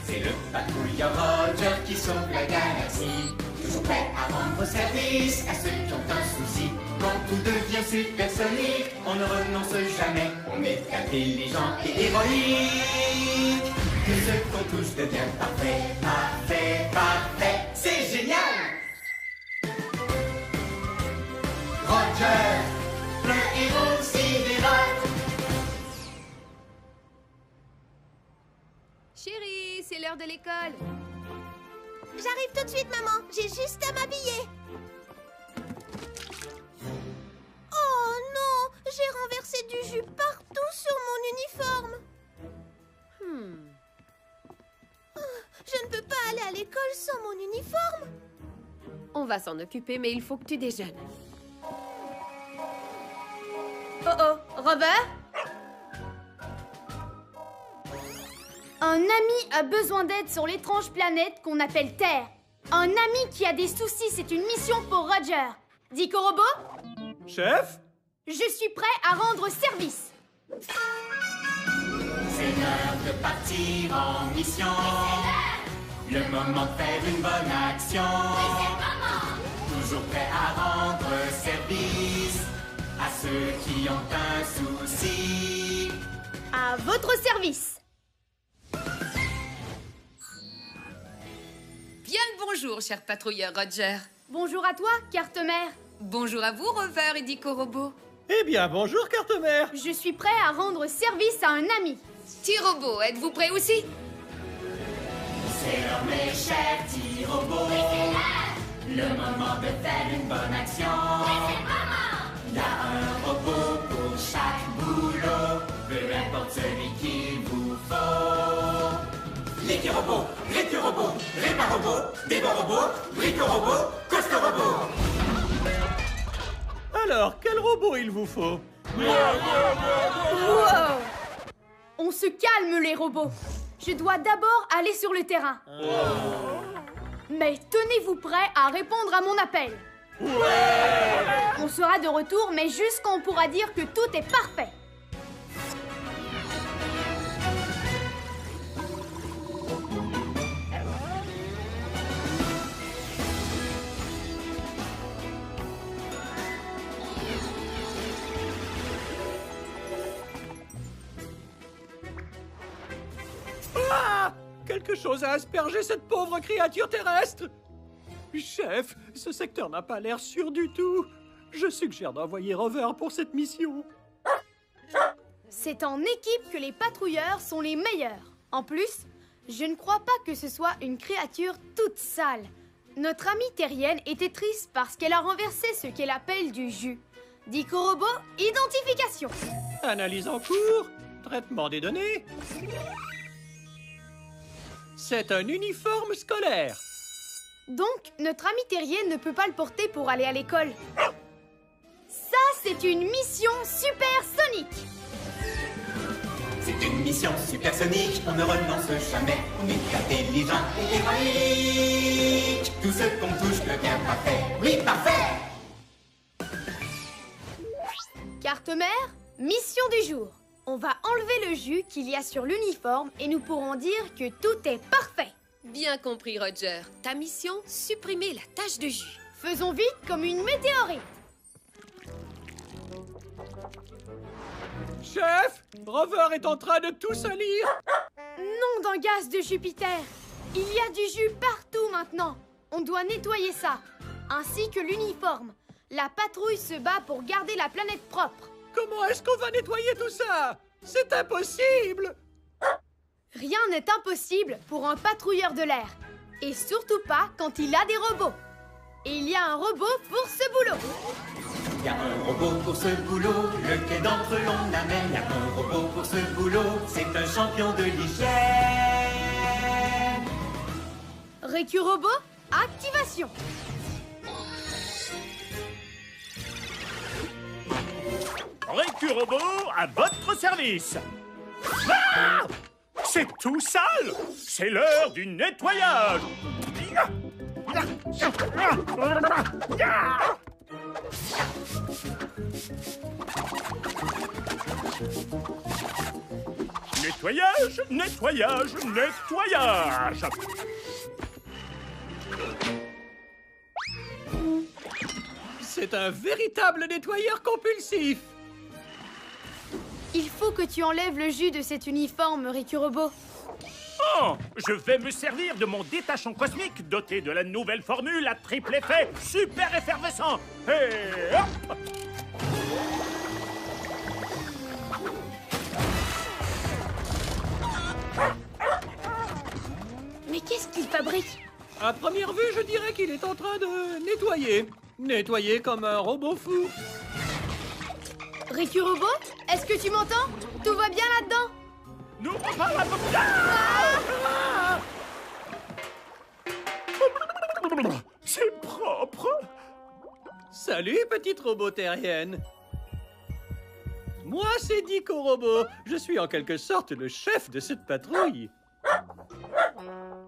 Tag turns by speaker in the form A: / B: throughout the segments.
A: C'est le patrouilleur Roger qui sauve la galaxie. Toujours prêt à rendre service à ceux qui ont un souci. Quand tout devient supersonique, on ne renonce jamais. On est intelligent et héroïque. Que ce qu'on touche devient parfait, parfait, parfait. C'est génial! Roger, le héros sidérant.
B: Chérie, c'est l'heure de l'école.
C: J'arrive tout de suite, maman. J'ai juste à m'habiller. Oh non, j'ai renversé du jus partout sur mon uniforme. Je ne peux pas aller à l'école sans mon uniforme.
B: On va s'en occuper, mais il faut que tu déjeunes. Oh, Rover?
D: Un ami a besoin d'aide sur l'étrange planète qu'on appelle Terre. Un ami qui a des soucis, c'est une mission pour Roger. Dico Robot?
E: Chef?
D: Je suis prêt à rendre service.
A: C'est l'heure de partir en mission. Le moment de faire une bonne action. Toujours prêt à rendre service à ceux qui ont un souci.
D: À votre service.
B: Bien le bonjour, cher patrouilleur Roger.
D: Bonjour à toi, carte-mère.
B: Bonjour à vous, Rover et Dico Robot.
E: Eh bien, bonjour, carte-mère.
D: Je suis prêt à rendre service à un ami.
B: T-Robot, êtes-vous prêt aussi?
A: C'est l'heure, mes chers petits robots. Le moment de faire une bonne action. Il y a un robot pour chaque boulot. Peu importe celui qu'il vous faut. L'équi-robot, récu-robot, répar-robot, débat-robot, brico-robot, costo-robot.
E: Alors, quel robot il vous faut?
D: Wow! On se calme, les robots. Je dois d'abord aller sur le terrain. Mais tenez-vous prêts à répondre à mon appel. On sera de retour, mais juste quand on pourra dire que tout est parfait.
E: Ah! Quelque chose a aspergé cette pauvre créature terrestre. Chef, ce secteur n'a pas l'air sûr du tout. Je suggère d'envoyer Rover pour cette mission.
D: C'est en équipe que les patrouilleurs sont les meilleurs. En plus, je ne crois pas que ce soit une créature toute sale. Notre amie terrienne était triste parce qu'elle a renversé ce qu'elle appelle du jus. Dico Robot, identification.
E: Analyse en cours. Traitement des données. C'est un uniforme scolaire.
D: Donc, notre ami terrienne ne peut pas le porter pour aller à l'école. Ça, c'est une mission supersonique.
A: C'est une mission supersonique, on ne renonce jamais. On est intelligent et héroïque. Tout ce qu'on touche devient parfait. Oui, parfait!
D: Carte-mère, mission du jour. On va enlever le jus qu'il y a sur l'uniforme et nous pourrons dire que tout est parfait.
B: Bien compris, Roger. Ta mission, supprimer la tache de jus.
D: Faisons vite comme une météorite.
E: Chef, Rover est en train de tout salir.
D: Nom d'un gaz de Jupiter. Il y a du jus partout maintenant. On doit nettoyer ça. Ainsi que l'uniforme. La patrouille se bat pour garder la planète propre.
E: Comment est-ce qu'on va nettoyer tout ça? C'est impossible.
D: Rien n'est impossible pour un patrouilleur de l'air. Et surtout pas quand il a des robots. Et il y a un robot pour ce boulot.
A: Il y a un robot pour ce boulot, lequel d'entre eux l'on amène. Il y a un robot pour ce boulot, c'est un champion de l'hygiène.
D: Récu Robot, activation.
F: Récu Robot, à votre service. Ah! C'est tout sale. C'est l'heure du nettoyage. Ah! Nettoyage, nettoyage, nettoyage.
E: C'est un véritable nettoyeur compulsif.
D: Il faut que tu enlèves le jus de cet uniforme, Ricky Robot.
F: Oh, je vais me servir de mon détachant cosmique doté de la nouvelle formule à triple effet super effervescent. Et hop!
D: Mais qu'est-ce qu'il fabrique?
E: À première vue, je dirais qu'il est en train de nettoyer. Nettoyer comme un robot fou.
D: Ricky Robot, est-ce que tu m'entends? Tout va bien là-dedans?
F: N'ouvre pas la porte. C'est propre.
E: Salut, petite robot terrienne. Moi, c'est Dico Robot. Je suis en quelque sorte le chef de cette patrouille.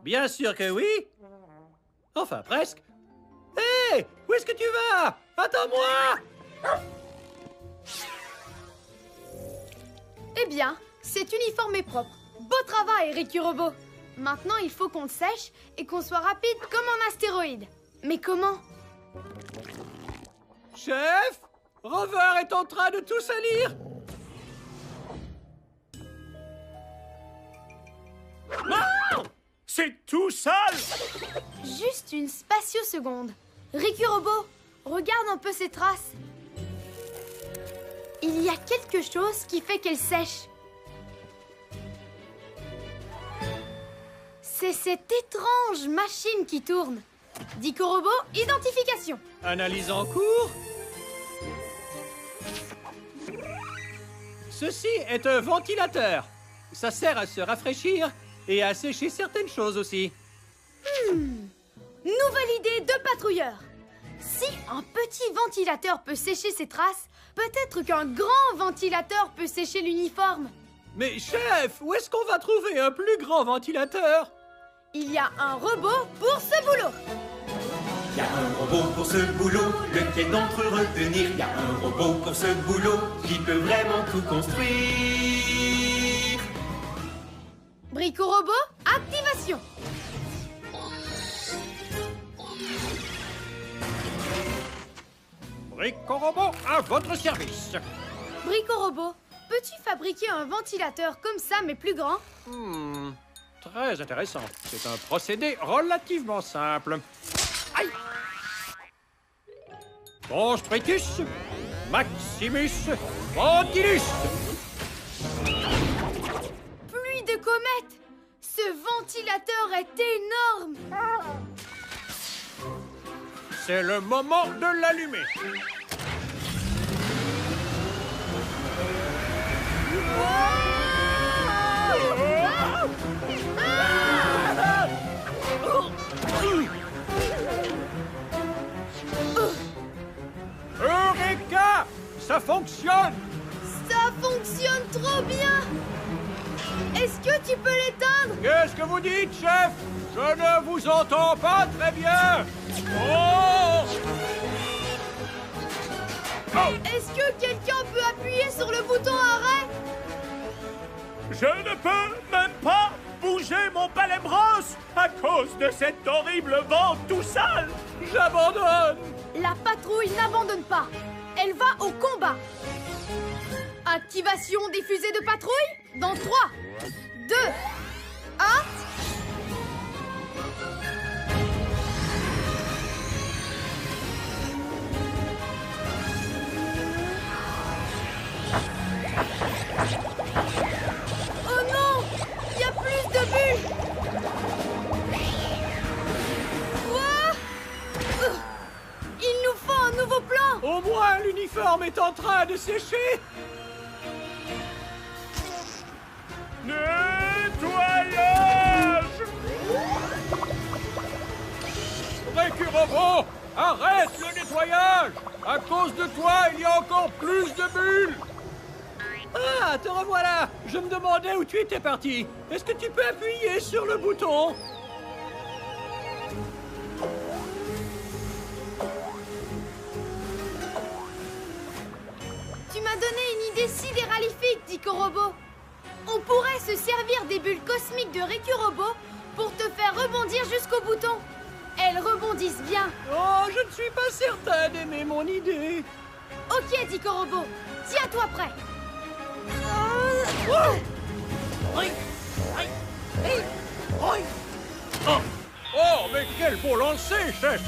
E: Bien sûr que oui. Enfin, presque. Hé, où est-ce que tu vas? Attends-moi!
D: Eh bien, cet uniforme est propre. Beau travail, Ricky Robot. Maintenant, il faut qu'on le sèche et qu'on soit rapide comme un astéroïde. Mais comment?
E: Chef, Rover est en train de tout salir.
F: Non! C'est tout sale!
D: Juste une spatioseconde. Ricky Robot, regarde un peu ces traces. Il y a quelque chose qui fait qu'elle sèche. C'est cette étrange machine qui tourne. Dico Robot, identification.
E: Analyse en cours. Ceci est un ventilateur. Ça sert à se rafraîchir et à sécher certaines choses aussi.
D: Nouvelle idée de patrouilleur. Si un petit ventilateur peut sécher ses traces, peut-être qu'un grand ventilateur peut sécher l'uniforme.
E: Mais chef, où est-ce qu'on va trouver un plus grand ventilateur?
D: Il y a un robot pour ce boulot.
A: Il y a un robot pour ce boulot, lequel d'entre eux retenir? Il y a un robot pour ce boulot, qui peut vraiment tout construire.
D: Brico Robot, activation.
E: Brico Robot, à votre service.
D: Brico Robot, peux-tu fabriquer un ventilateur comme ça, mais plus grand?
E: Très intéressant. C'est un procédé relativement simple. Aïe! Constritus, Maximus, Ventilus.
D: Pluie de comètes. Ce ventilateur est énorme.
E: C'est le moment de l'allumer. Eureka! Ça fonctionne!
D: Ça fonctionne trop bien. Est-ce que tu peux l'éteindre?
E: Qu'est-ce que vous dites, chef? Je ne vous entends pas très bien! Oh!
D: Est-ce que quelqu'un peut appuyer sur le bouton arrêt?
F: Je ne peux même pas bouger mon palais brosse à cause de cet horrible vent tout sale.
E: J'abandonne!
D: La patrouille n'abandonne pas. Elle va au combat. Activation des fusées de patrouille dans 3, 2, 1... Oh non! Il y a plus de bulles! Quoi? Il nous faut un nouveau plan!
E: Au moins, l'uniforme est en train de sécher!
F: Nettoyage!
E: Ricky Robot, arrête le nettoyage! À cause de toi, il y a encore plus de bulles! Ah, te revoilà! Je me demandais où tu étais parti. Est-ce que tu peux appuyer sur le bouton?
D: C'est sidéralifique, dit Korobo. On pourrait se servir des bulles cosmiques de Rikurobo pour te faire rebondir jusqu'au bouton. Elles rebondissent bien.
E: Oh, je ne suis pas certain d'aimer mon idée.
D: Ok, dit Korobo. Tiens-toi prêt.
E: Oh, mais quel beau lancer, chef!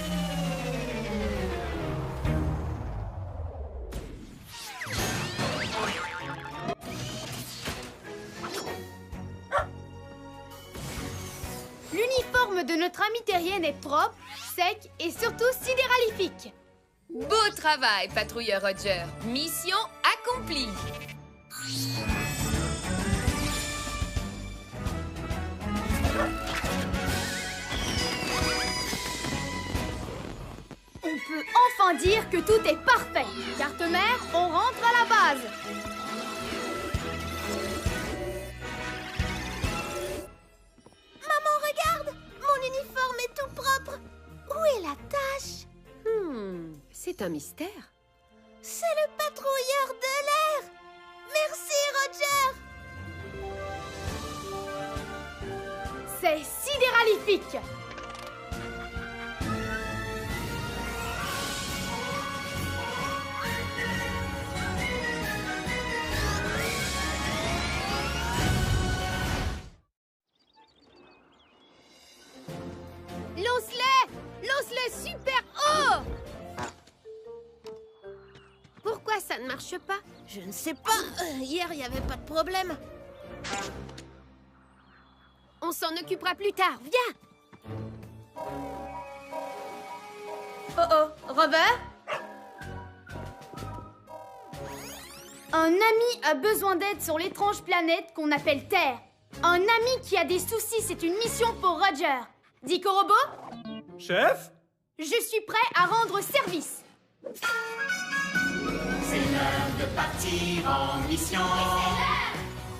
D: L'uniforme de notre amie terrienne est propre, sec et surtout sidéralifique.
B: Beau travail, patrouilleur Roger. Mission accomplie.
D: On peut enfin dire que tout est parfait. Carte-mère, on rentre à la base.
C: Maman, regarde! Mon uniforme est tout propre. Où est la tache?
B: C'est un mystère.
C: C'est le patrouilleur de l'air! Merci, Roger!
D: C'est sidéralifique. Lance-les! Lance-les super haut!
C: Pourquoi ça ne marche pas? Je ne sais pas. Hier, il n'y avait pas de problème.
D: On s'en occupera plus tard. Viens! Oh oh, Rover? Un ami a besoin d'aide sur l'étrange planète qu'on appelle Terre. Un ami qui a des soucis, c'est une mission pour Roger. Dit Korobo?
E: Chef?
D: Je suis prêt à rendre service.
A: C'est l'heure de partir en mission.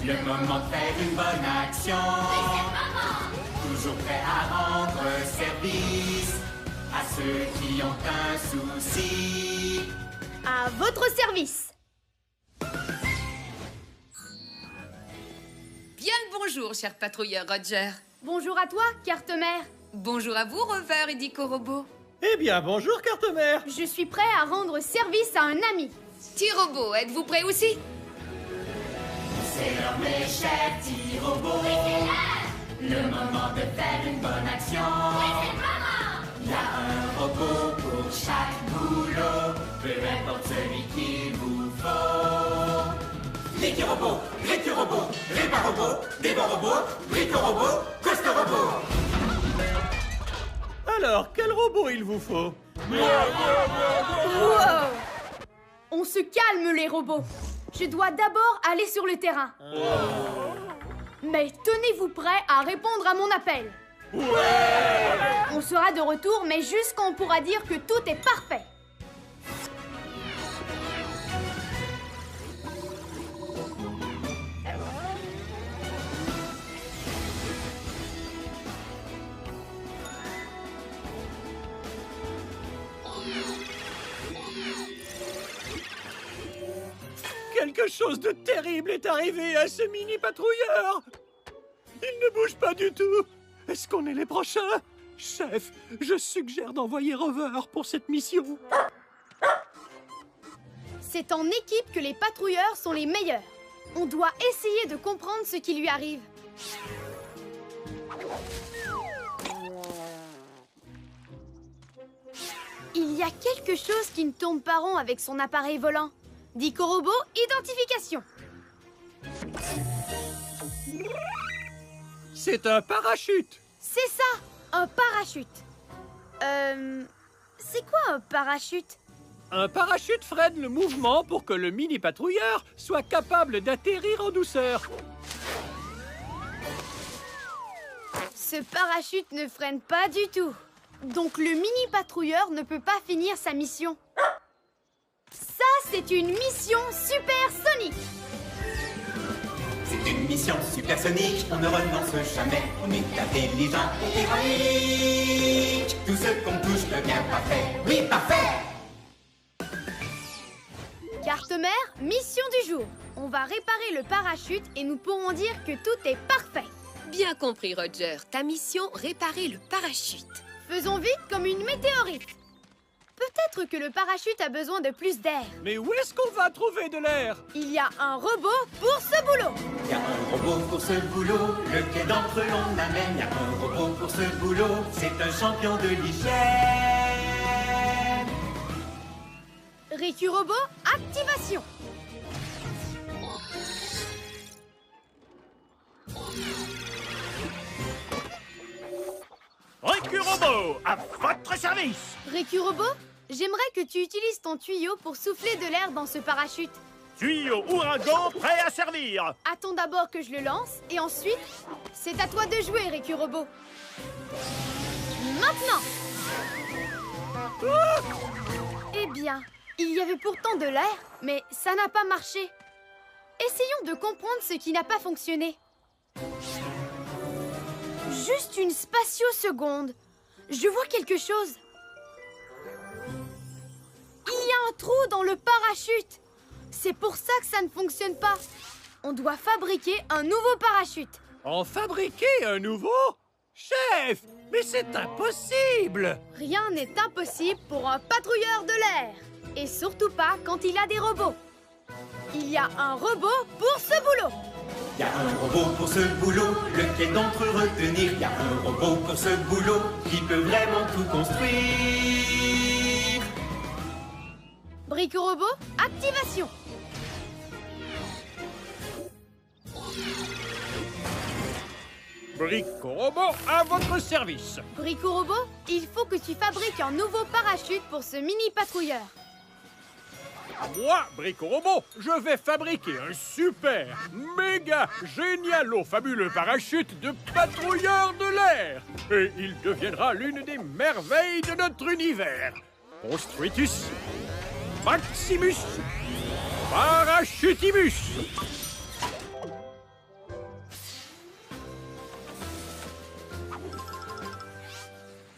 A: Le moment de faire une bonne action. Toujours prêt à rendre service à ceux qui ont un souci.
D: À votre service.
B: Bien le bonjour, cher patrouilleur Roger.
D: Bonjour à toi, carte-mère.
B: Bonjour à vous, Rover et Dick Korobo.
E: Eh bien, bonjour, carte-mère.
D: Je suis prêt à rendre service à un ami.
B: T-Robo, êtes-vous prêt aussi?
A: C'est l'heure, mes chers petits robots. Le moment de faire une bonne action. Il y a un robot pour chaque boulot, peu importe celui qu'il vous faut. Riki-Robo, Riki-Robo, Répa-Robo, Débat-Robo, Brico-Robo, Costa-Robo.
E: Alors, quel robot il vous faut?
D: Wow! On se calme, les robots. Je dois d'abord aller sur le terrain. Mais tenez-vous prêts à répondre à mon appel. On sera de retour, mais juste quand on pourra dire que tout est parfait.
E: Quelque chose de terrible est arrivé à ce mini-patrouilleur. Il ne bouge pas du tout. Est-ce qu'on est les prochains? Chef, je suggère d'envoyer Rover pour cette mission.
D: C'est en équipe que les patrouilleurs sont les meilleurs. On doit essayer de comprendre ce qui lui arrive. Il y a quelque chose qui ne tourne pas rond avec son appareil volant. Dit Korobo, identification.
E: C'est un parachute.
D: C'est ça, un parachute. C'est quoi un parachute?
E: Un parachute freine le mouvement pour que le mini-patrouilleur soit capable d'atterrir en douceur.
D: Ce parachute ne freine pas du tout. Donc le mini-patrouilleur ne peut pas finir sa mission. Ça, c'est une mission supersonique.
A: C'est une mission supersonique, on ne renonce jamais. On est intelligent et héroïque. Tout ce qu'on touche devient parfait. Oui, parfait!
D: Carte-mère, mission du jour. On va réparer le parachute et nous pourrons dire que tout est parfait.
B: Bien compris, Roger. Ta mission, réparer le parachute.
D: Faisons vite comme une météorite. Peut-être que le parachute a besoin de plus d'air.
E: Mais où est-ce qu'on va trouver de l'air?
D: Il y a un robot pour ce boulot.
A: Il y a un robot pour ce boulot, lequel d'entre eux l'on amène? Il y a un robot pour ce boulot, c'est un champion de l'hygiène.
D: Riku Robot, activation.
F: Riku Robot, à votre service!
D: Riku Robot, j'aimerais que tu utilises ton tuyau pour souffler de l'air dans ce parachute.
F: Tuyau ouragan prêt à servir!
D: Attends d'abord que je le lance et ensuite, c'est à toi de jouer, Riku Robot. Maintenant! Eh bien, il y avait pourtant de l'air, mais ça n'a pas marché. Essayons de comprendre ce qui n'a pas fonctionné. Juste une spatio-seconde. Je vois quelque chose. Il y a un trou dans le parachute. C'est pour ça que ça ne fonctionne pas. On doit fabriquer un nouveau parachute.
E: En fabriquer un nouveau? Chef, mais c'est impossible!
D: Rien n'est impossible pour un patrouilleur de l'air. Et surtout pas quand il a des robots. Il y a un robot pour ce boulot.
A: Il y a un robot pour ce boulot, lequel d'entre eux retenir? Il y a un robot pour ce boulot, qui peut vraiment tout construire.
D: Brico Robot, activation.
E: Brico Robot, à votre service.
D: Brico Robot, il faut que tu fabriques un nouveau parachute pour ce mini patrouilleur.
E: Moi, Brico Robot, je vais fabriquer un super, méga, génialo, fabuleux parachute de patrouilleur de l'air. Et il deviendra l'une des merveilles de notre univers. Construitus, Maximus, Parachutimus.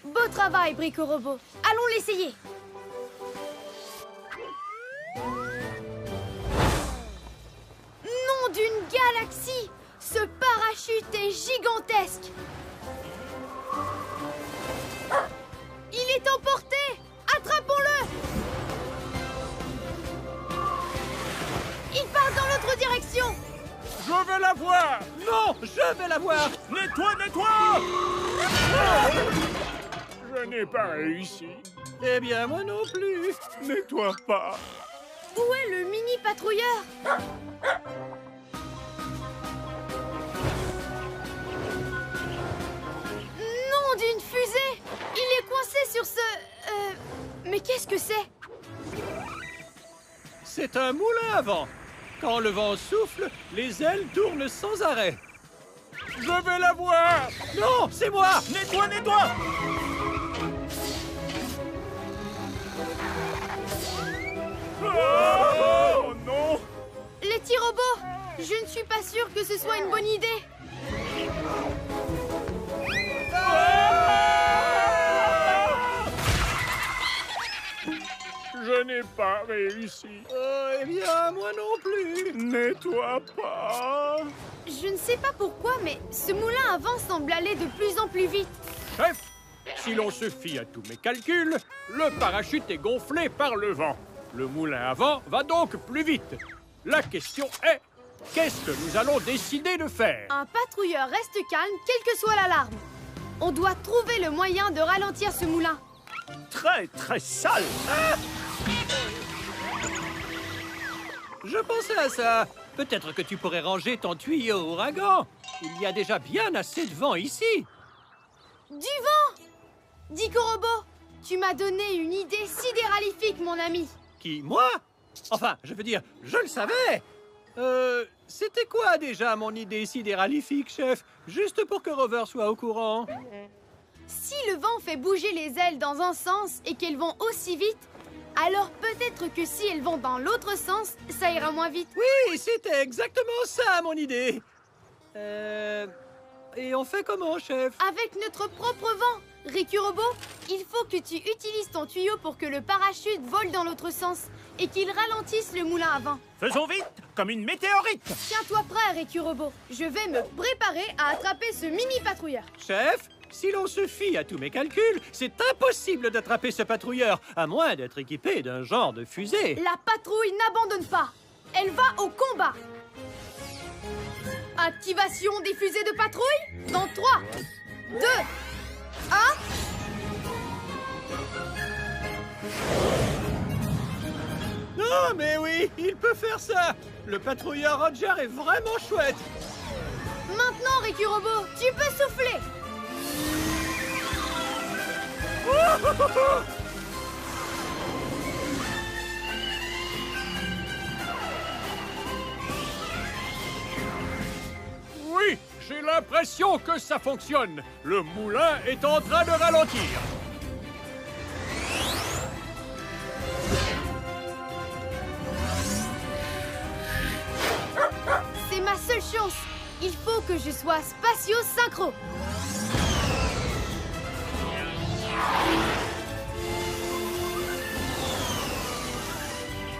D: Beau travail, Brico Robot. Allons l'essayer. Nom d'une galaxie! Ce parachute est gigantesque! Il est emporté! Attrapons-le! Il part dans l'autre direction!
E: Je vais la voir. Non, je vais la voir.
F: Nettoie, nettoie! Je n'ai pas réussi.
E: Eh bien, moi non plus.
F: Nettoie pas.
D: Où est le mini patrouilleur? Nom d'une fusée! Il est coincé sur ce... Mais qu'est-ce que c'est?
E: C'est un moulin à vent. Quand le vent souffle, les ailes tournent sans arrêt.
F: Je vais la voir.
E: Non, c'est moi.
F: Nettoie, nettoie! Oh non!
D: Les petits robots! Je ne suis pas sûre que ce soit une bonne idée.
F: Je n'ai pas réussi.
E: Eh bien, moi non plus.
F: Nettoie pas.
D: Je ne sais pas pourquoi, mais ce moulin à vent semble aller de plus en plus vite.
E: Chef, si l'on se fie à tous mes calculs, le parachute est gonflé par le vent. Le moulin à vent va donc plus vite. La question est, qu'est-ce que nous allons décider de faire?
D: Un patrouilleur reste calme, quelle que soit l'alarme. On doit trouver le moyen de ralentir ce moulin.
F: Très, très sale.
E: Je pensais à ça. Peut-être que tu pourrais ranger ton tuyau ouragan. Il y a déjà bien assez de vent ici.
D: Du vent! Dico Robot, tu m'as donné une idée sidéralifique, mon ami.
E: Qui, moi? Enfin, je veux dire, je le savais. C'était quoi déjà mon idée sidéralifique, chef? Juste pour que Rover soit au courant.
D: Si le vent fait bouger les ailes dans un sens et qu'elles vont aussi vite, alors peut-être que si elles vont dans l'autre sens, ça ira moins vite.
E: Oui, c'était exactement ça, mon idée. Et on fait comment, chef?
D: Avec notre propre vent, Ricky Robot, il faut que tu utilises ton tuyau pour que le parachute vole dans l'autre sens et qu'il ralentisse le moulin à vent.
F: Faisons vite, comme une météorite.
D: Tiens-toi prêt, Ricky Robot. Je vais me préparer à attraper ce mini patrouilleur.
E: Chef, si l'on se fie à tous mes calculs, c'est impossible d'attraper ce patrouilleur, à moins d'être équipé d'un genre de fusée.
D: La patrouille n'abandonne pas. Elle va au combat. Activation des fusées de patrouille dans 3, 2, 1...
E: Non, mais oui, il peut faire ça. Le patrouilleur Roger est vraiment chouette.
D: Maintenant, Ricky Robot, tu peux souffler.
E: Oui, j'ai l'impression que ça fonctionne. Le moulin est en train de ralentir.
D: C'est ma seule chance. Il faut que je sois spatio-synchro.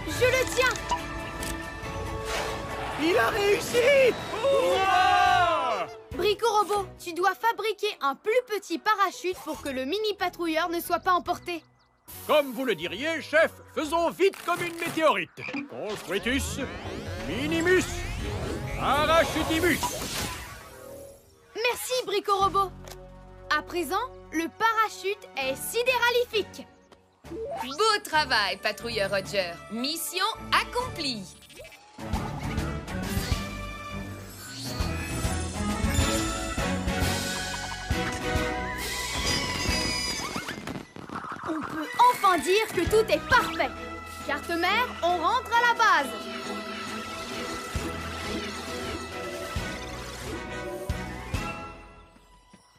D: Je le tiens.
E: Il a réussi!
D: Brico Robot, tu dois fabriquer un plus petit parachute pour que le mini patrouilleur ne soit pas emporté.
E: Comme vous le diriez, chef, faisons vite comme une météorite. Construitus, minimus, parachutimus.
D: Merci, Brico Robot. À présent, le parachute est sidéralifique.
B: Beau travail, patrouilleur Roger. Mission accomplie.
D: On peut enfin dire que tout est parfait. Carte mère, on rentre à la base.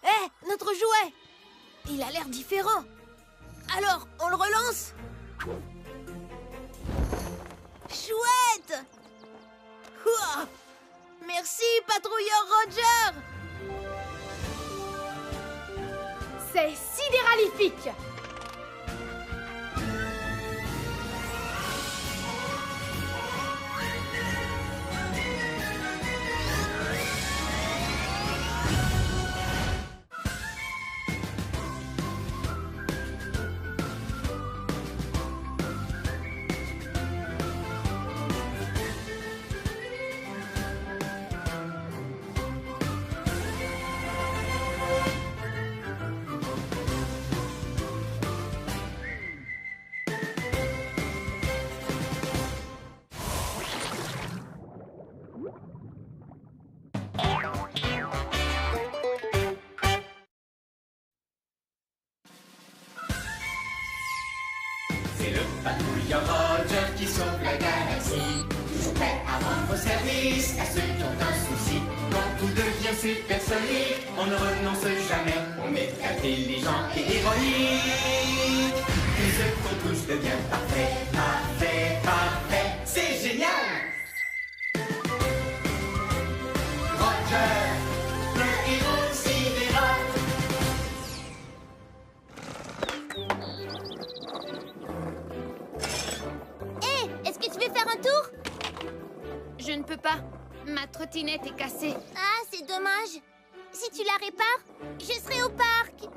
C: Hé, notre jouet! Il a l'air différent. Alors, on le relance? Chouette! Ouah! Merci, patrouilleur Roger!
D: C'est sidéralifique.
A: C'est le patrouilleur Roger qui sauve la galaxie. Toujours prêt à rendre service à ceux qui ont un souci. Quand tout devient supersonique, on ne renonce jamais. On est intelligent et ironique. Puis ce qu'on touche devient parfait, parfait, parfait. C'est génial! Roger, le héros sidéral.
C: Hé, est-ce que tu veux faire un tour?
D: Je ne peux pas. Ma trottinette est cassée.
C: Ah, c'est dommage. Si tu la répares, je serai au parc.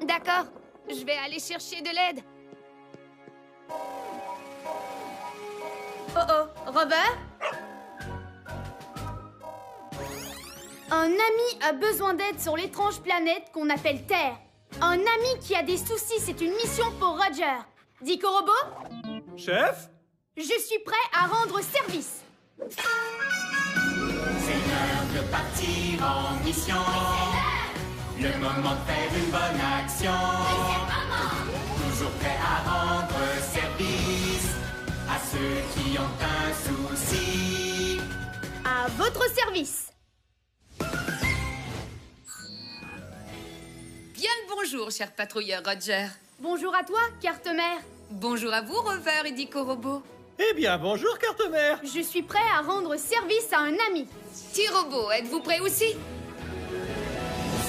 D: D'accord, je vais aller chercher de l'aide. Oh, Robert? Un ami a besoin d'aide sur l'étrange planète qu'on appelle Terre. Un ami qui a des soucis, c'est une mission pour Roger. Dico Robot,
E: Chef?
D: je suis prêt à rendre service.
A: C'est l'heure de partir en mission. Le moment de faire une bonne action. Toujours prêt à rendre service à ceux qui ont un souci.
D: À votre service.
B: Bien le bonjour, cher patrouilleur Roger.
D: Bonjour à toi, carte mère.
B: Bonjour à vous, Rover et Dico Robot.
E: Eh bien, bonjour, carte mère.
D: Je suis prêt à rendre service à un ami.
B: T-Robot, êtes-vous prêt aussi?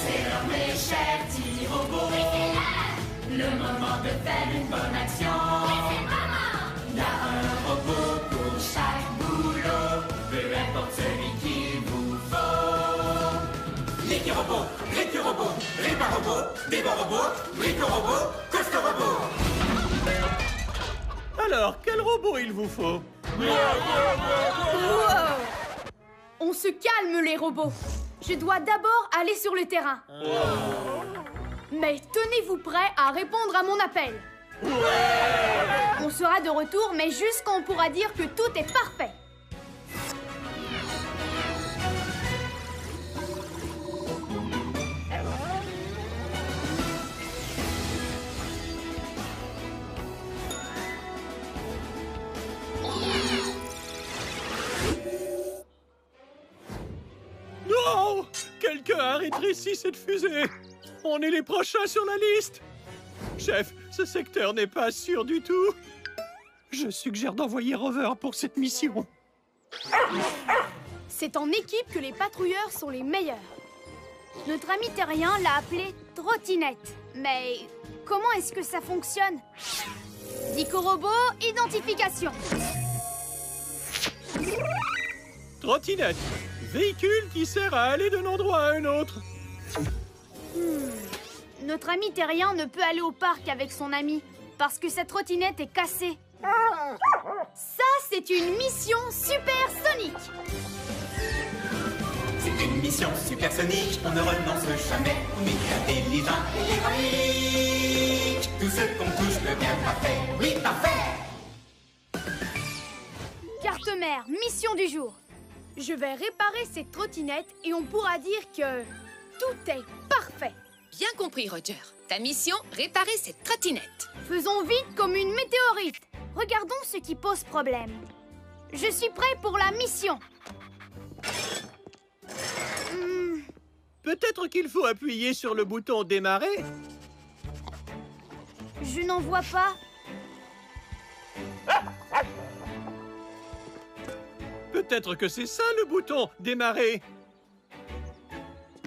A: C'est l'heure, mes chers robot. Oui, c'est l'heure. Le moment de faire une bonne action. Oui, c'est le moment. Il y a un robot pour chaque boulot, peu importe celui qu'il vous faut. Licky-robot, Ricky-robot, Ripa-robot, Débo-robot, Brico-robot, Costo-robot.
E: Alors, quel robot il vous faut?
D: Wow. On se calme, les robots. Je dois d'abord aller sur le terrain. Mais tenez-vous prêts à répondre à mon appel. On sera de retour, mais juste quand on pourra dire que tout est parfait.
E: Non! Quelqu'un a rétréci cette fusée! On est les prochains sur la liste! Chef, ce secteur n'est pas sûr du tout. Je suggère d'envoyer Rover pour cette mission.
D: C'est en équipe que les patrouilleurs sont les meilleurs. Notre ami terrien l'a appelé trottinette. Mais comment est-ce que ça fonctionne? Licky-robot, identification.
E: Trottinette, véhicule qui sert à aller d'un endroit à un autre.
D: Notre ami terrien ne peut aller au parc avec son ami parce que sa trottinette est cassée. Ça, c'est une mission supersonique.
A: C'est une mission supersonique, on ne renonce jamais. On est intelligent et héroïque. Tout ce qu'on touche devient parfait. Oui, parfait.
D: Carte mère, mission du jour. Je vais réparer cette trottinette et on pourra dire que tout est parfait.
B: Bien compris, Roger. Ta mission, réparer cette trottinette.
D: Faisons vite comme une météorite. Regardons ce qui pose problème. Je suis prêt pour la mission.
E: Peut-être qu'il faut appuyer sur le bouton démarrer.
D: Je n'en vois pas.
E: Peut-être que c'est ça le bouton démarrer.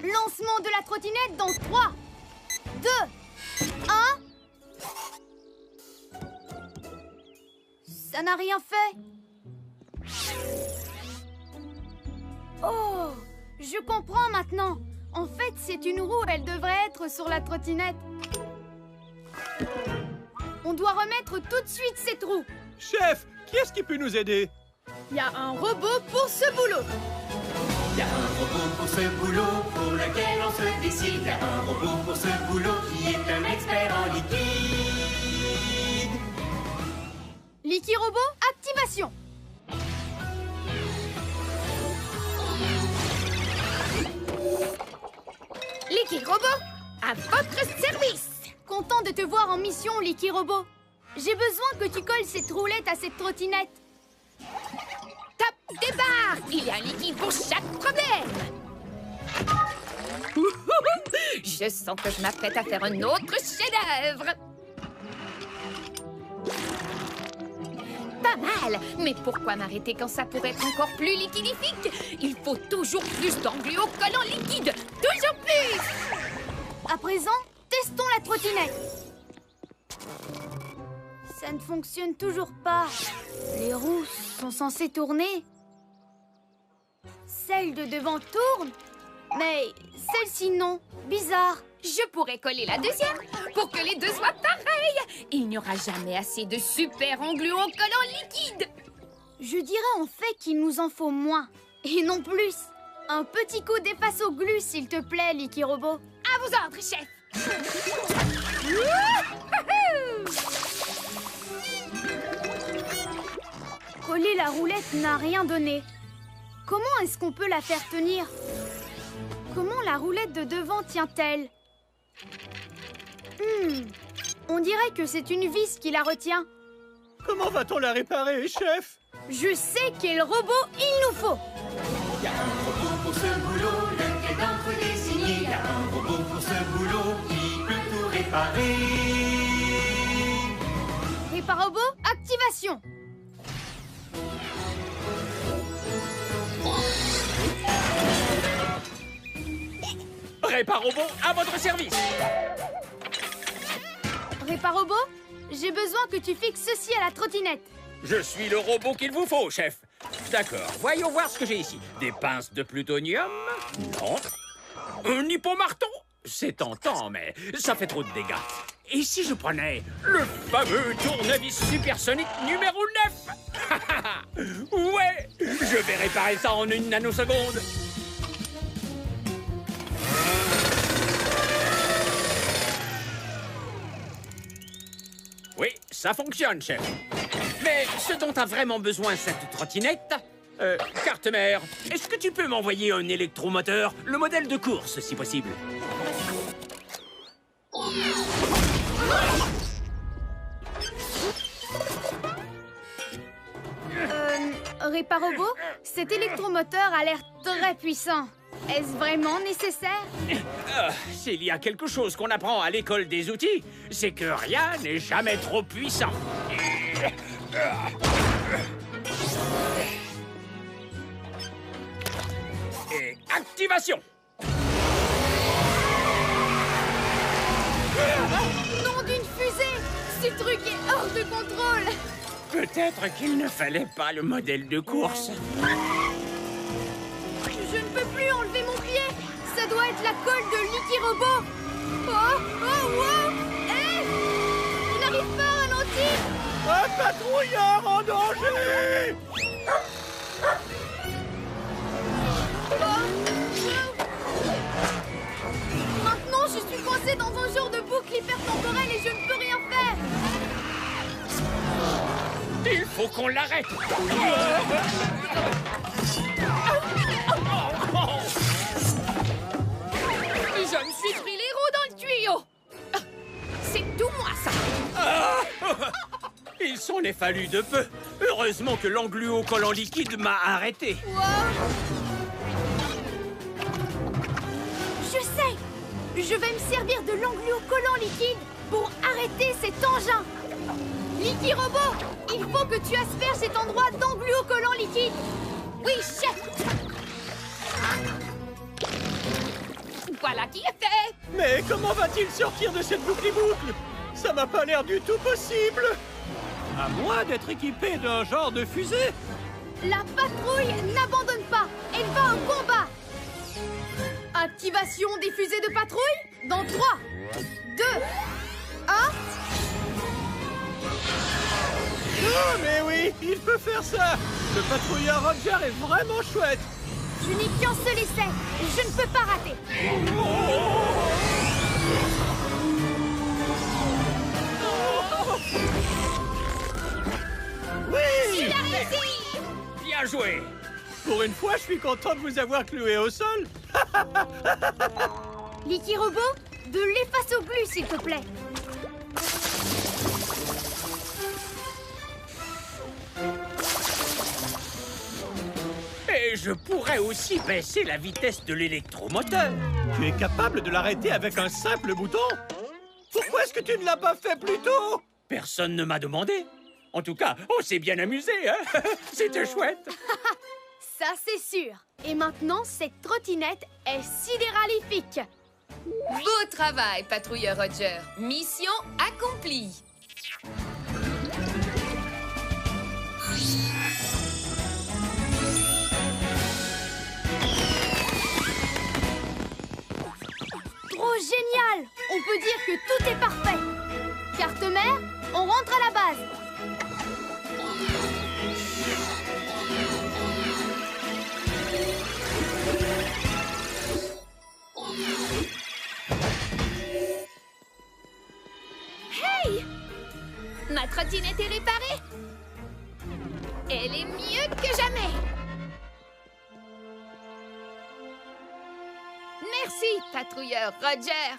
D: Lancement de la trottinette dans 3, 2, 1. Ça n'a rien fait. Oh, je comprends maintenant. En fait, c'est une roue, elle devrait être sur la trottinette. On doit remettre tout de suite cette roue.
E: Chef, qui est-ce qui peut nous aider?
D: Il y a un robot pour ce boulot.
A: Il y a un robot pour ce boulot pour lequel on se décide. Il y a un robot pour ce boulot qui est un expert en liquide.
D: Licky-robot, activation. Licky-robot, à votre service. Content de te voir en mission, Licky-robot. J'ai besoin que tu colles cette roulette à cette trottinette.
B: Top départ! Il y a un liquide pour chaque problème. Je sens que je m'apprête à faire un autre chef-d'œuvre. Pas mal, mais pourquoi m'arrêter quand ça pourrait être encore plus liquidifique? Il faut toujours plus d'engluocollants liquides, toujours plus!
D: À présent, testons la trottinette. Ça ne fonctionne toujours pas. Les roues sont censées tourner. Celle de devant tourne, mais celle-ci non. Bizarre.
B: Je pourrais coller la deuxième pour que les deux soient pareilles. Il n'y aura jamais assez de super engluocollants liquides.
D: Je dirais en fait qu'il nous en faut moins, et non plus. Un petit coup d'efface au glu, s'il te plaît, Licky-robot.
B: À vos ordres, chef.
D: Coller la roulette n'a rien donné. Comment est-ce qu'on peut la faire tenir? Comment la roulette de devant tient-elle? On dirait que c'est une vis qui la retient.
E: Comment va-t-on la réparer, chef?
D: Je sais quel robot il nous faut.
A: Il y a un robot pour ce boulot, lequel d'entre les signé. Il y a un robot pour ce boulot qui peut tout réparer.
D: Répa-robot, activation.
F: Répa-robot à votre service.
D: Réparobot, j'ai besoin que tu fixes ceci à la trottinette.
G: Je suis le robot qu'il vous faut, chef. D'accord, voyons voir ce que j'ai ici. Des pinces de plutonium? Non. Un hippomarteau? C'est tentant, mais ça fait trop de dégâts. Et si je prenais le fameux tournevis supersonique numéro 9? Ouais, je vais réparer ça en une nanoseconde. Oui, ça fonctionne, chef. Mais ce dont a vraiment besoin cette trottinette... Carte-mère, est-ce que tu peux m'envoyer un électromoteur, le modèle de course, si possible?
D: Réparobot, cet électromoteur a l'air très puissant. Est-ce vraiment nécessaire?
G: S'il y a quelque chose qu'on apprend à l'école des outils, c'est que rien n'est jamais trop puissant. Et activation!
D: Nom d'une fusée! Ce truc est hors de contrôle!
G: Peut-être qu'il ne fallait pas le modèle de course.
D: Je ne peux plus enlever mon pied! Ça doit être la colle de Licky Robot! Oh! Oh! Wow! Hé! Je n'arrive pas à ralentir!
E: Un patrouilleur en danger!
D: Maintenant, je suis coincée dans un genre de boucle hypertemporelle et je ne peux rien faire!
G: Il faut qu'on l'arrête!
B: Je me suis pris les roues dans le tuyau. C'est tout moi, ça.
G: Il s'en est fallu de peu. Heureusement que l'engluocollant liquide m'a arrêté.
D: Wow. Je sais! Je vais me servir de l'engluocollant liquide pour arrêter cet engin! Licky Robot, il faut que tu asperges cet endroit d'engluocollant liquide! Oui, chef!
B: Voilà qui est fait.
E: Mais comment va-t-il sortir de cette boucle-boucle? Ça m'a pas l'air du tout possible! À moins d'être équipé d'un genre de fusée.
D: La patrouille n'abandonne pas! Elle va au combat! Activation des fusées de patrouille dans 3, 2, 1...
E: Oh, mais oui, il peut faire ça! Le patrouilleur Roger est vraiment chouette!
D: Je n'ai qu'un seul essai! Je ne peux pas rater!
E: Oui!
B: Il a réussi.
G: Bien joué!
E: Pour une fois, je suis content de vous avoir cloué au sol!
D: Licky Robot, de l'efface au glu, s'il te plaît!
G: Et je pourrais aussi baisser la vitesse de l'électromoteur.
E: Tu es capable de l'arrêter avec un simple bouton? Pourquoi est-ce que tu ne l'as pas fait plus tôt?
G: Personne ne m'a demandé. En tout cas, on s'est bien amusé, hein? C'était chouette.
D: Ça, c'est sûr! Et maintenant, cette trottinette est sidéralifique!
B: Beau travail, patrouilleur Roger. Mission accomplie.
D: Trop génial! On peut dire que tout est parfait! Carte-mère, on rentre à la base!
B: Hey! Ma trottinette est réparée. Elle est mieux que jamais. Merci, patrouilleur Roger.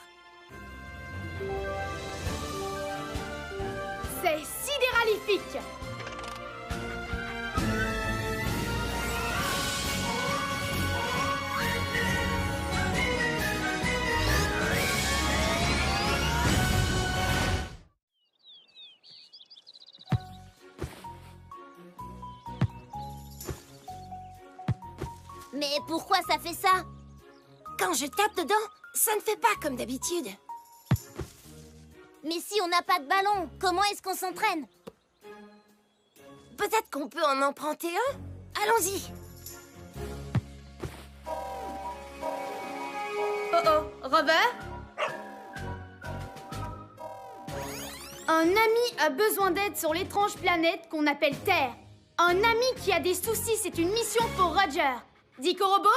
D: C'est sidéralifique!
C: Mais pourquoi ça fait ça? Quand je tape dedans, ça ne fait pas comme d'habitude. Mais si on n'a pas de ballon, comment est-ce qu'on s'entraîne? Peut-être qu'on peut en emprunter un? Allons-y!
D: Oh, Rover? Un ami a besoin d'aide sur l'étrange planète qu'on appelle Terre. Un ami qui a des soucis, c'est une mission pour Roger. Dico Robot?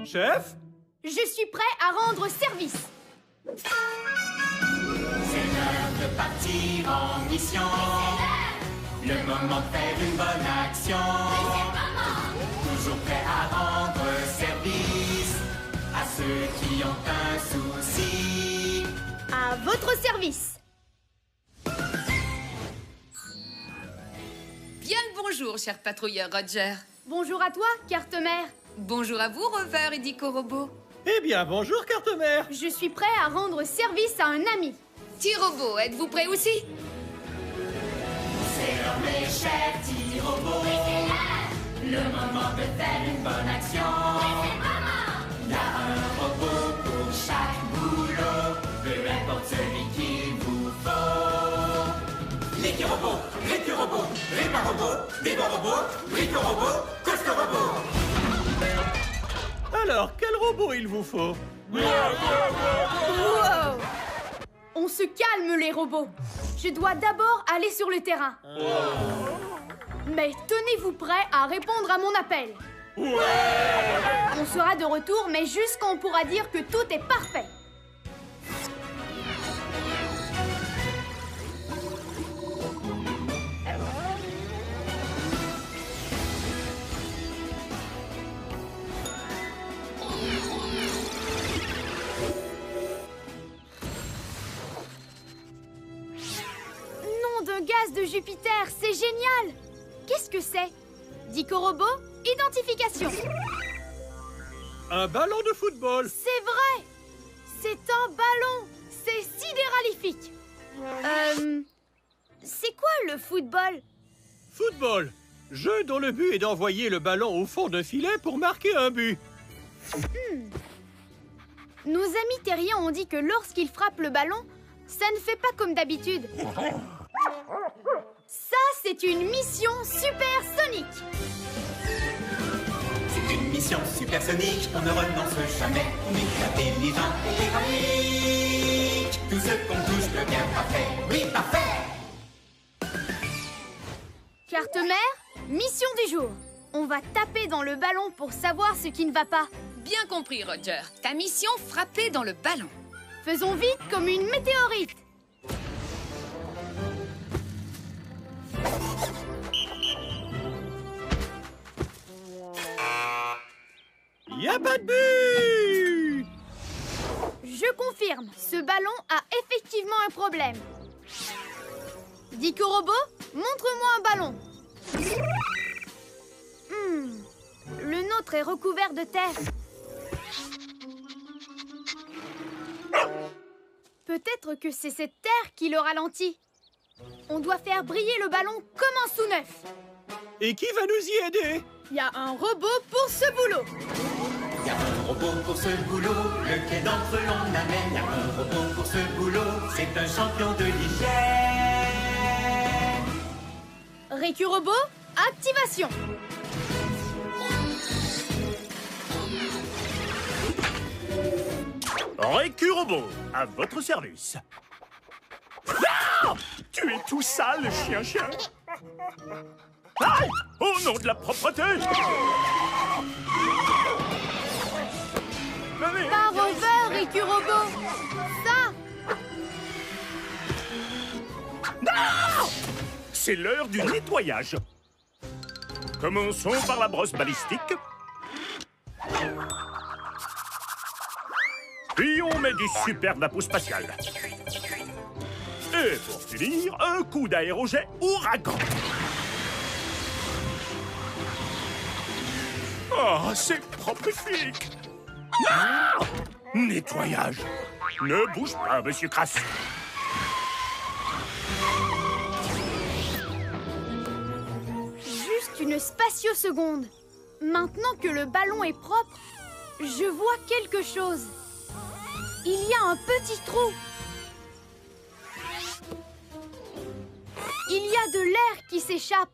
E: Chef?
D: Je suis prêt à rendre service.
A: C'est l'heure de partir en mission. Le moment de faire une bonne action. Toujours prêt à rendre service à ceux qui ont un souci.
D: À votre service.
B: Bien le bonjour, cher patrouilleur Roger.
D: Bonjour à toi, carte-mère.
B: Bonjour à vous, Rover et Dico Robot.
E: Eh bien, bonjour, carte-mère.
D: Je suis prêt à rendre service à un ami.
B: T-Robot, êtes-vous prêt aussi?
A: C'est l'heure, mes chers petits robots. Le moment de faire une bonne action. Il y a un robot pour chaque boulot, peu importe celui qu'il vous faut. L'équi-robot, récu-robot, répar-robot, débat-robot, brico-robot, coste-robot.
E: Alors, quel robot il vous faut?
D: Wow! On se calme, les robots. Je dois d'abord aller sur le terrain. Mais tenez-vous prêts à répondre à mon appel. On sera de retour, mais juste quand on pourra dire que tout est parfait. Nom d'un gaz de Jupiter, c'est génial! Qu'est-ce que c'est? Dico Robot, identification.
E: Un ballon de football.
D: C'est vrai! C'est un ballon! C'est sidéralifique! C'est quoi le football?
E: Football. Jeu dont le but est d'envoyer le ballon au fond d'un filet pour marquer un but.
D: Nos amis terriens ont dit que lorsqu'ils frappent le ballon, ça ne fait pas comme d'habitude. Ça, c'est une mission supersonique.
A: C'est une mission supersonique, on ne renonce jamais. On est intelligent et héroïque. Tout ce qu'on touche devient parfait. Oui, parfait.
D: Carte-mère, mission du jour. On va taper dans le ballon pour savoir ce qui ne va pas.
B: Bien compris, Roger. Ta mission, frapper dans le ballon.
D: Faisons vite comme une météorite.
E: Y a pas de but!
D: Je confirme, ce ballon a effectivement un problème. Dico Robot, montre-moi un ballon. Le nôtre est recouvert de terre. Peut-être que c'est cette terre qui le ralentit. On doit faire briller le ballon comme un sous-neuf.
E: Et qui va nous y aider?
D: Il y a un robot pour ce boulot.
A: Il y a un robot pour ce boulot, lequel d'entre eux l'on amène. Il y a un robot pour ce boulot, c'est un champion de l'hygiène.
D: Récu Robot, activation.
F: Récu Robot, à votre service. Ah! Tu es tout sale, chien. Aïe! Au nom de la propreté! Venez!
D: Pas Rover, Récu Robot. Ça,
F: Non! C'est l'heure du nettoyage. Commençons par la brosse balistique. Puis on met du super vapeau spatial. Et pour finir, un coup d'aérojet ouragan. Oh, c'est proprifique. Ah! Nettoyage. Ne bouge pas, monsieur Crass.
D: juste une spatioseconde. Maintenant que le ballon est propre, je vois quelque chose. Il y a un petit trou. qui s'échappe.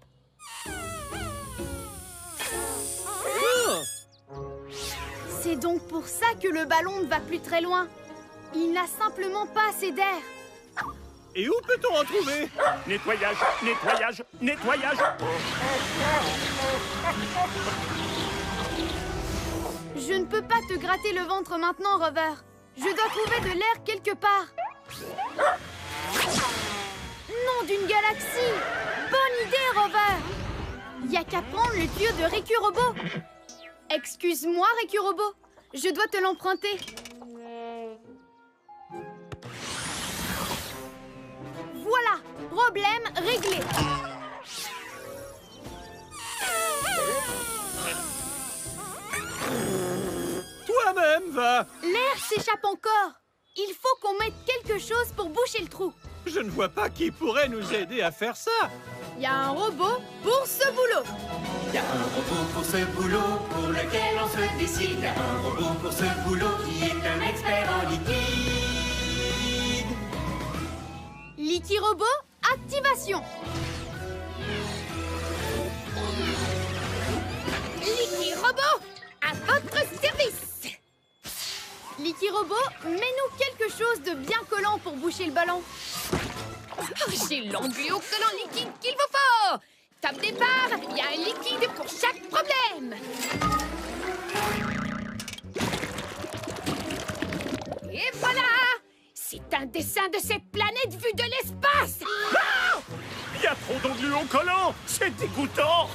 D: C'est donc pour ça que le ballon ne va plus très loin. Il n'a simplement pas assez d'air.
E: Et où peut-on en trouver?
F: Nettoyage, nettoyage, nettoyage.
D: Je ne peux pas te gratter le ventre maintenant, Rover. Je dois trouver de l'air quelque part. Nom d'une galaxie! Bonne idée, Rover! Y a qu'à prendre le tuyau de Riku Robot. Excuse-moi, Riku Robot. Je dois te l'emprunter. Voilà, problème réglé.
E: Toi-même, va!
D: L'air s'échappe encore. Il faut qu'on mette quelque chose pour boucher le trou.
E: Je ne vois pas qui pourrait nous aider à faire ça.
D: Il y a un robot pour ce boulot.
A: Il y a un robot pour ce boulot, pour lequel on se décide. Il y a un robot pour ce boulot qui est un expert en liquide.
D: Licky Robot, activation.
B: Licky Robot, à votre service.
D: Licky Robot, mets-nous quelque chose de bien collant pour boucher le ballon.
B: Oh, j'ai l'angléocollant liquide qu'il vous faut. Top départ, il y a un liquide pour chaque problème. Et voilà, c'est un dessin de cette planète vue de l'espace.
F: Il y a trop d'angluocollants, c'est dégoûtant.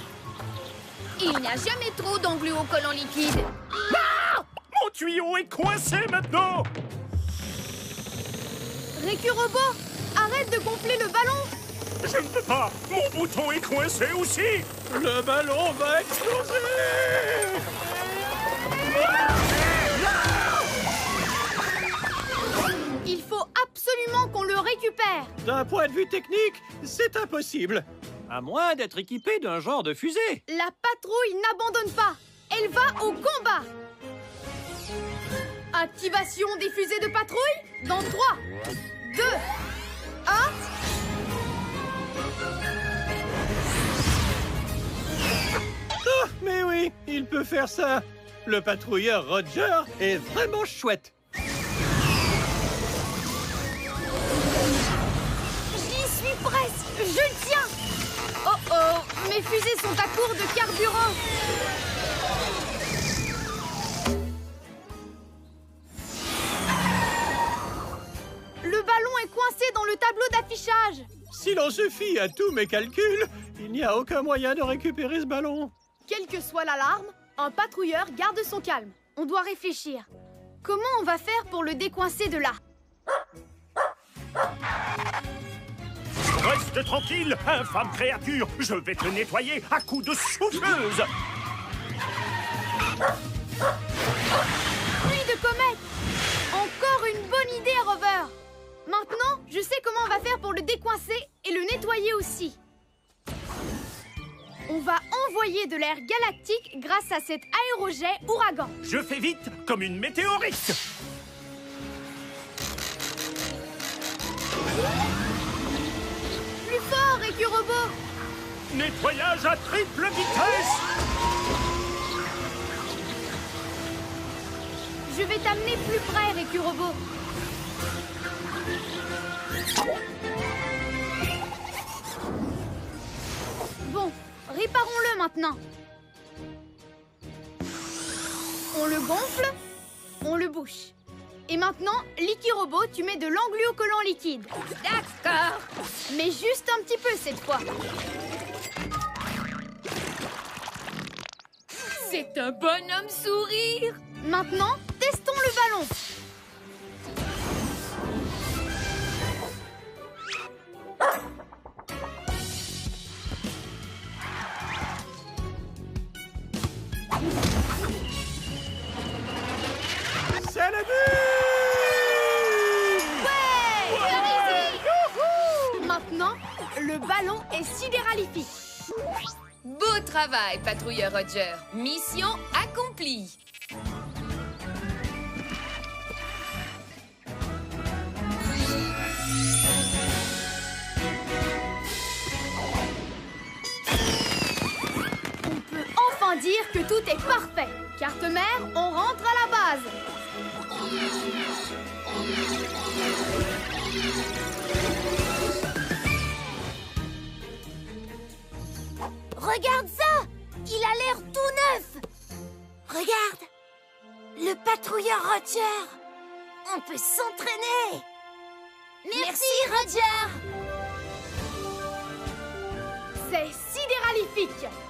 B: Il n'y a jamais trop d'angléocollant liquide.
F: Mon tuyau est coincé maintenant.
D: Riku Robot, arrête de gonfler le ballon.
F: Je ne peux pas, mon bouton est coincé aussi.
E: Le ballon va exploser!
D: Il faut absolument qu'on le récupère.
E: D'un point de vue technique, c'est impossible. À moins d'être équipé d'un genre de fusée.
D: La patrouille n'abandonne pas. Elle va au combat. Activation des fusées de patrouille dans 3, 2, 1...
E: Oh, mais oui, il peut faire ça. Le patrouilleur Roger est vraiment chouette.
D: J'y suis presque. Je le tiens. Oh oh, mes fusées sont à court de carburant. Le ballon est coincé dans le tableau d'affichage.
E: Si l'on se fie à tous mes calculs, il n'y a aucun moyen de récupérer ce ballon.
D: Quelle que soit l'alarme, un patrouilleur garde son calme. On doit réfléchir. Comment on va faire pour le décoincer de là?
F: Reste tranquille, infâme créature. Je vais te nettoyer à coups de souffleuse.
D: Pluie de comètes. Encore une bonne idée, Rover. Maintenant, je sais comment on va faire pour le décoincer et le nettoyer aussi. On va envoyer de l'air galactique grâce à cet aérojet ouragan.
F: Je fais vite comme une météorite.
D: Plus fort, Riku Robot.
F: Nettoyage à triple vitesse.
D: Je vais t'amener plus près, Riku Robot. Bon, réparons-le maintenant. On le gonfle, on le bouche. Et maintenant, Licky Robot, tu mets de l'angluocollant liquide.
B: D'accord.
D: Mais juste un petit peu cette fois.
B: C'est un bonhomme sourire.
D: Maintenant, testons le ballon.
E: C'est le but!
D: Ouais! Maintenant, le ballon est sidéralifique.
B: Beau travail, patrouilleur Roger. Mission accomplie.
D: dire que tout est parfait. Carte mère, on rentre à la base.
C: Regarde ça! Il a l'air tout neuf! Regarde! Le patrouilleur Roger! On peut s'entraîner! Merci, Roger!
D: C'est sidéralifique.